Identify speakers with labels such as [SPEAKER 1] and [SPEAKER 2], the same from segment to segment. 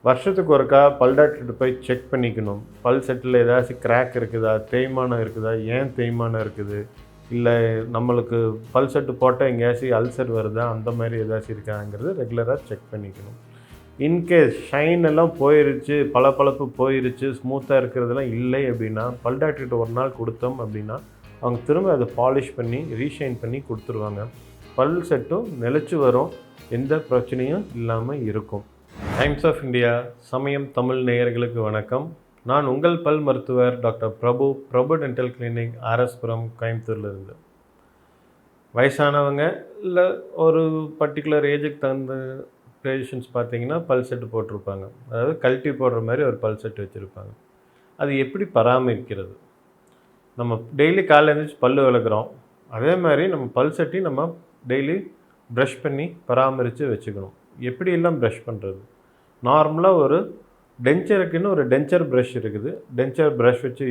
[SPEAKER 1] வருஷத்துக்கு ஒருக்கா பல் டாக்டர்கிட்ட போய் செக் பண்ணிக்கணும். பல் செட்டில் ஏதாச்சும் கிராக் இருக்குதா, தேய்மானம் இருக்குதா, ஏன் தேய்மானம் இருக்குது, இல்லை நம்மளுக்கு பல் செட்டு போட்டால் எங்கேயாச்சும் அல்சர் வருதா, அந்த மாதிரி ஏதாச்சும் இருக்காங்கிறது ரெகுலராக செக் பண்ணிக்கணும். இன்கேஸ் ஷைன் எல்லாம் போயிருச்சு, பளபளப்பு போயிருச்சு, ஸ்மூத்தாக இருக்கிறதெல்லாம் இல்லை அப்படின்னா பல் டாக்டர்கிட்ட ஒரு நாள் கொடுத்தோம் அப்படின்னா அவங்க திரும்ப அதை பாலிஷ் பண்ணி ரீஷைன் பண்ணி கொடுத்துருவாங்க. பல் செட்டும் நிலச்சி வரும், எந்த பிரச்சனையும் இல்லாமல் இருக்கும். டைம்ஸ் ஆஃப் இந்தியா சமயம் தமிழ் நேயர்களுக்கு வணக்கம். நான் உங்கள் பல் மருத்துவர் டாக்டர் பிரபு டென்டல் கிளினிக், ஆர்எஸ்புரம், கோயம்புத்தூர்லேருந்து. வயசானவங்க இல்லை ஒரு பர்டிகுலர் ஏஜுக்கு தகுந்த பேஷண்ட்ஸ் பார்த்தீங்கன்னா பல் செட்டு போட்டிருப்பாங்க. அதாவது கழட்டி போடுற மாதிரி ஒரு பல் செட்டு வச்சுருப்பாங்க. அது எப்படி பராமரிக்கிறது? நம்ம டெய்லி காலைல எழுந்திரிச்சு பல் விளக்குறோம், அதே மாதிரி நம்ம பல் செட்டையும் நம்ம டெய்லி ப்ரஷ் பண்ணி பராமரித்து வச்சுக்கணும். எப்படியெல்லாம் ப்ரஷ் பண்ணுறது? நார்மலாக ஒரு டென்ச்சருக்குன்னு ஒரு டென்ச்சர் ப்ரஷ் இருக்குது. டென்ச்சர் ப்ரஷ் வச்சு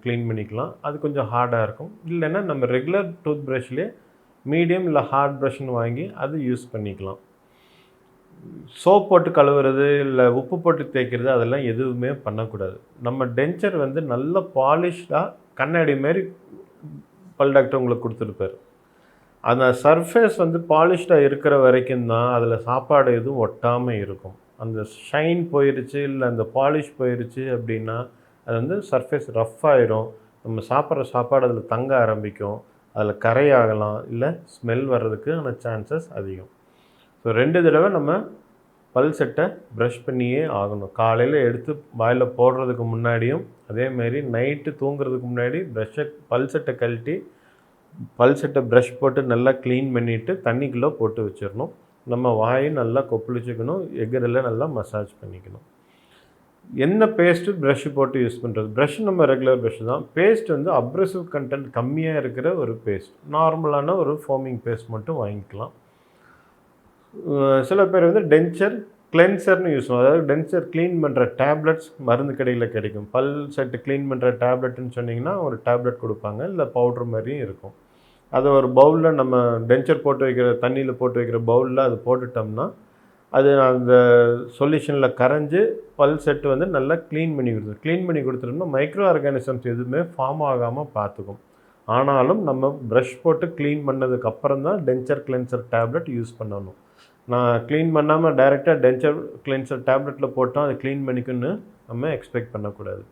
[SPEAKER 1] க்ளீன் பண்ணிக்கலாம். அது கொஞ்சம் ஹார்டாக இருக்கும். இல்லைன்னா நம்ம ரெகுலர் டூத் ப்ரஷ்லேயே மீடியம் இல்லை ஹார்ட் ப்ரஷ்ன்னு வாங்கி அது யூஸ் பண்ணிக்கலாம். சோப் போட்டு கழுவுறது இல்லை உப்பு போட்டு தேய்க்கிறது அதெல்லாம் எதுவுமே பண்ணக்கூடாது. நம்ம டென்ச்சர் நல்ல பாலிஷ்டாக கண்ணாடி மாரி பல் டாக்டர் உங்களுக்கு கொடுத்துருப்பார். அந்த சர்ஃபேஸ் பாலிஷ்டாக இருக்கிற வரைக்கும் தான் அதில் சாப்பாடு எதுவும் ஒட்டாமல் இருக்கும். அந்த ஷைன் போயிருச்சு இல்லை அந்த பாலிஷ் போயிருச்சு அப்படின்னா அது சர்ஃபேஸ் ரஃப் ஆயிரும். நம்ம சாப்பிட்ற சாப்பாடு அதில் தங்க ஆரம்பிக்கும், அதில் கரையாகலாம், இல்லை ஸ்மெல் வர்றதுக்கான சான்சஸ் அதிகம். ஸோ 2 தடவை நம்ம பல் செட்டை ப்ரஷ் பண்ணியே ஆகணும். காலையில் எடுத்து வாயில் போடுறதுக்கு முன்னாடியும், அதேமாரி நைட்டு தூங்குறதுக்கு முன்னாடி பல் செட்டை கழட்டி பல் செட்டை ப்ரஷ் போட்டு நல்லா க்ளீன் பண்ணிவிட்டு தண்ணிக்குள்ளே போட்டு வச்சிடணும். நம்ம வாயை நல்லா கொப்பளிச்சுக்கணும், எகிரில் நல்லா மசாஜ் பண்ணிக்கணும். என்ன பேஸ்ட்டு ப்ரஷ்ஷு போட்டு யூஸ் பண்ணுறது? ப்ரஷ் நம்ம ரெகுலர் ப்ரஷ் தான். பேஸ்ட் அப்ரெசிவ் கண்டென்ட் கம்மியாக இருக்கிற ஒரு பேஸ்ட், நார்மலான ஒரு ஃபோமிங் பேஸ்ட் மட்டும் வாங்கிக்கலாம். சில பேர் டென்ச்சர் கிளென்சர்னு யூஸ் பண்ணுவோம். அதாவது டென்ச்சர் க்ளீன் பண்ணுற டேப்லெட்ஸ் மருந்து கடையில் கிடைக்கும். பல் செட்டு க்ளீன் பண்ணுற டேப்லெட்டுன்னு சொன்னிங்கன்னா ஒரு டேப்லெட் கொடுப்பாங்க, இல்லை பவுட்ரு மாதிரியும் இருக்கும். அதை ஒரு பவுலில் நம்ம டென்ச்சர் போட்டு வைக்கிற தண்ணியில் போட்டு வைக்கிற பவுலில் அது போட்டுட்டோம்னா அது அந்த சொல்யூஷனில் கரைஞ்சி பல் செட்டு நல்லா க்ளீன் பண்ணி கொடுத்துட்டோம்னா மைக்ரோ ஆர்கானிசம்ஸ் எதுவுமே ஃபார்ம் ஆகாமல் பார்த்துக்கும். ஆனாலும் நம்ம ப்ரஷ் போட்டு க்ளீன் பண்ணதுக்கப்புறம் தான் டென்ச்சர் கிளென்சர் டேப்லெட் யூஸ் பண்ணணும். நான் க்ளீன் பண்ணாமல் டைரெக்டாக டென்ச்சர் கிளென்சர் டேப்லெட்டில் போட்டோம் அதை க்ளீன் பண்ணிக்குன்னு நம்ம எக்ஸ்பெக்ட் பண்ணக்கூடாது.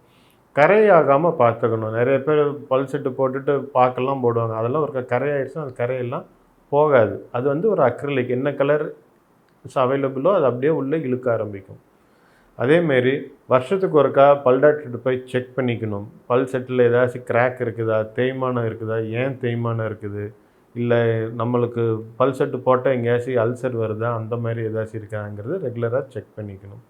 [SPEAKER 1] கரையாகாமல் பார்த்துக்கணும். நிறைய பேர் பல் செட்டு போட்டுட்டு பாக்கெல்லாம் போடுவாங்க, அதெல்லாம் ஒரு கரையாயிடுச்சுன்னா அது கரையெல்லாம் போகாது. அது ஒரு அக்ரிலிக், என்ன கலர் அவைலபிளோ அது அப்படியே உள்ளே இழுக்க ஆரம்பிக்கும். அதேமாரி வருஷத்துக்கு ஒருக்கா பல் டாக்டர்கிட்ட போய் செக் பண்ணிக்கணும். பல் செட்டில் ஏதாச்சும் கிராக் இருக்குதா, தேய்மானம் இருக்குதா, ஏன் தேய்மானம் இருக்குது, இல்லை நம்மளுக்கு பல் செட்டு போட்டால் எங்கேயாச்சும் அல்சர் வருதா, அந்த மாதிரி ஏதாச்சும் இருக்காங்கிறது ரெகுலராக செக் பண்ணிக்கணும்.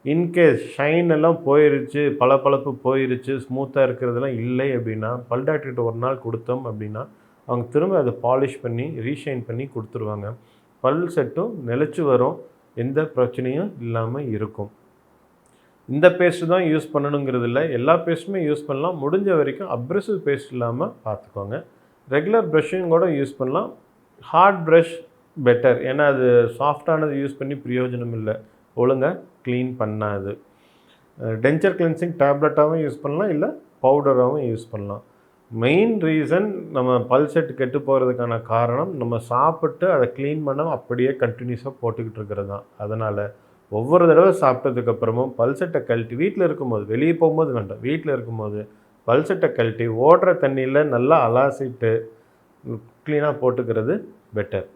[SPEAKER 1] இன்கேஸ் ஷைன் எல்லாம் போயிருச்சு, பளபளப்பு போயிருச்சு, ஸ்மூத்தாக இருக்கிறதெல்லாம் இல்லை அப்படின்னா பல் டாக்டர்கிட்ட ஒரு நாள் கொடுத்தோம் அப்படின்னா அவங்க திரும்ப அதை பாலிஷ் பண்ணி ரீஷைன் பண்ணி கொடுத்துருவாங்க. பல் செட்டும் நிலச்சி வரும், எந்த பிரச்சனையும் இல்லாமல் இருக்கும். இந்த பேஸ்ட்டு தான் யூஸ் பண்ணணுங்கிறது இல்லை, எல்லா பேஸ்ட்டுமே யூஸ் பண்ணலாம். முடிஞ்ச வரைக்கும் அப்ரெசிவ் பேஸ்ட் இல்லாமல் பார்த்துக்கோங்க. ரெகுலர் ப்ரஷ்ஷிங் கூட யூஸ் பண்ணலாம். ஹார்ட் ப்ரஷ் பெட்டர், ஏன்னா அது சாஃப்டானது யூஸ் பண்ணி பிரயோஜனம் இல்லை, ஒழுங்காக க்ளீன் பண்ணாது. டென்ச்சர் கிளென்சிங் டேப்லெட்டாகவும் யூஸ் பண்ணலாம், இல்லை பவுடராகவும் யூஸ் பண்ணலாம். மெயின் ரீசன் நம்ம பல் செட் கெட்டு போகிறதுக்கான காரணம் நம்ம சாப்பிட்டு அதை க்ளீன் பண்ணாமல் அப்படியே கண்டினியூஸாக போட்டுக்கிட்டு இருக்கிறது தான். அதனால் ஒவ்வொரு தடவை சாப்பிட்டதுக்கப்புறமும் பல் செட்டை கழட்டி வீட்டில் இருக்கும்போது, வெளியே போகும்போது வேண்டாம், வீட்டில் இருக்கும்போது பல் செட்டை கழட்டி ஓடுற தண்ணியில் நல்லா அலாசிட்டு க்ளீனாக போட்டுக்கிறது பெட்டர்.